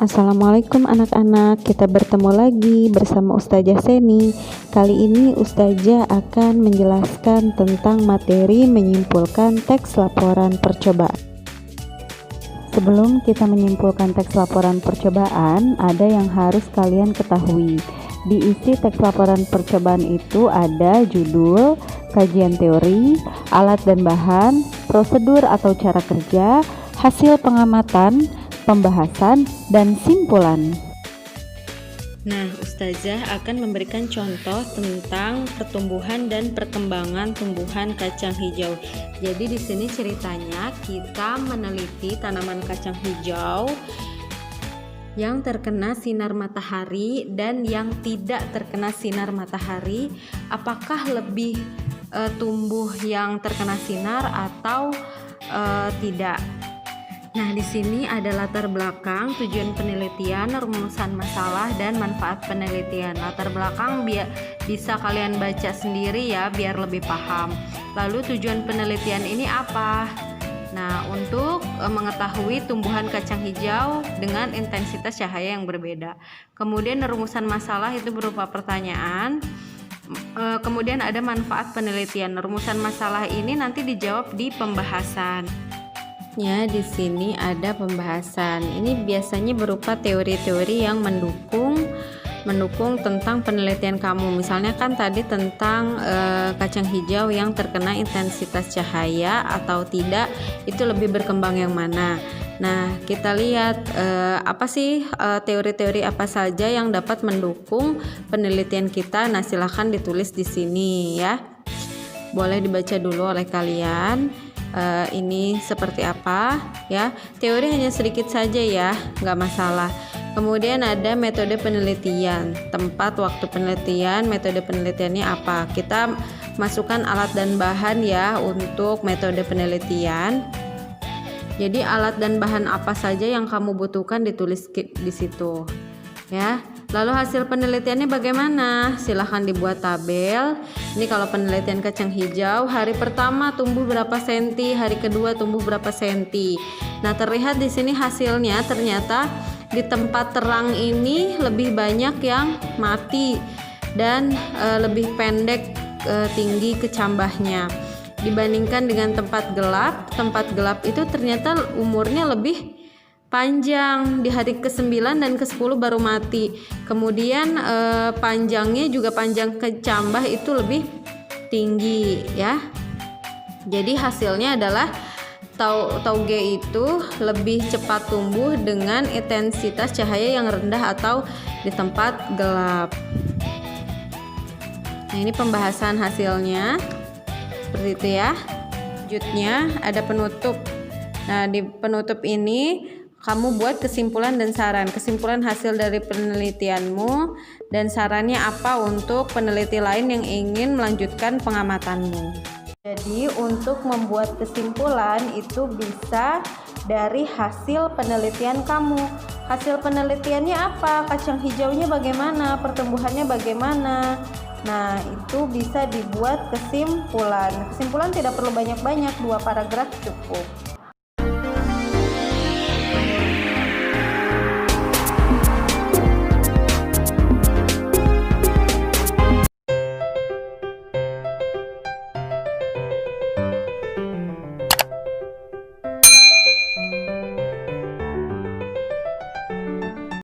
Assalamualaikum anak-anak, kita bertemu lagi bersama Ustazah Seni. Kali ini Ustazah akan menjelaskan tentang materi menyimpulkan teks laporan percobaan. Sebelum kita menyimpulkan teks laporan percobaan, ada yang harus kalian ketahui. Di isi teks laporan percobaan itu ada judul, kajian teori, alat dan bahan, prosedur atau cara kerja, hasil pengamatan, pembahasan, dan simpulan. Nah, Ustazah akan memberikan contoh tentang pertumbuhan dan perkembangan tumbuhan kacang hijau. Jadi di sini ceritanya kita meneliti tanaman kacang hijau yang terkena sinar matahari dan yang tidak terkena sinar matahari. Apakah lebih tumbuh yang terkena sinar atau tidak? Nah, di sini ada latar belakang, tujuan penelitian, rumusan masalah, dan manfaat penelitian. Latar belakang bisa kalian baca sendiri ya, biar lebih paham. Lalu tujuan penelitian ini apa? Nah, untuk mengetahui tumbuhan kacang hijau dengan intensitas cahaya yang berbeda. Kemudian rumusan masalah itu berupa pertanyaan. Kemudian ada manfaat penelitian. Rumusan masalah ini nanti dijawab di pembahasan. Ya, di sini ada pembahasan. Ini biasanya berupa teori-teori yang mendukung tentang penelitian kamu. Misalnya kan tadi tentang kacang hijau yang terkena intensitas cahaya atau tidak, itu lebih berkembang yang mana. Nah, kita lihat apa sih teori-teori apa saja yang dapat mendukung penelitian kita. Nah, silahkan ditulis di sini ya. Boleh dibaca dulu oleh kalian. Ini seperti apa ya, teori hanya sedikit saja ya, nggak masalah. Kemudian ada metode penelitian, tempat, waktu penelitian, metode penelitiannya apa. Kita masukkan alat dan bahan ya untuk metode penelitian. Jadi alat dan bahan apa saja yang kamu butuhkan ditulis di situ ya. Lalu hasil penelitiannya bagaimana? Silahkan dibuat tabel. Ini kalau penelitian kacang hijau, hari pertama tumbuh berapa senti, hari kedua tumbuh berapa senti. Nah, terlihat di sini hasilnya ternyata di tempat terang ini lebih banyak yang mati dan lebih pendek tinggi kecambahnya dibandingkan dengan tempat gelap. Tempat gelap itu ternyata umurnya lebih panjang, di hari ke-9 dan ke-10 baru mati. Kemudian panjangnya juga, panjang kecambah itu lebih tinggi ya. Jadi hasilnya adalah tauge itu lebih cepat tumbuh dengan intensitas cahaya yang rendah atau di tempat gelap. Nah, ini pembahasan hasilnya seperti itu ya. Selanjutnya ada penutup. Nah, di penutup ini kamu buat kesimpulan dan saran. Kesimpulan hasil dari penelitianmu dan sarannya apa untuk peneliti lain yang ingin melanjutkan pengamatanmu. Jadi untuk membuat kesimpulan itu bisa dari hasil penelitian kamu. Hasil penelitiannya apa? Kacang hijaunya bagaimana? Pertumbuhannya bagaimana? Nah, itu bisa dibuat kesimpulan. Kesimpulan tidak perlu banyak-banyak, 2 paragraf cukup.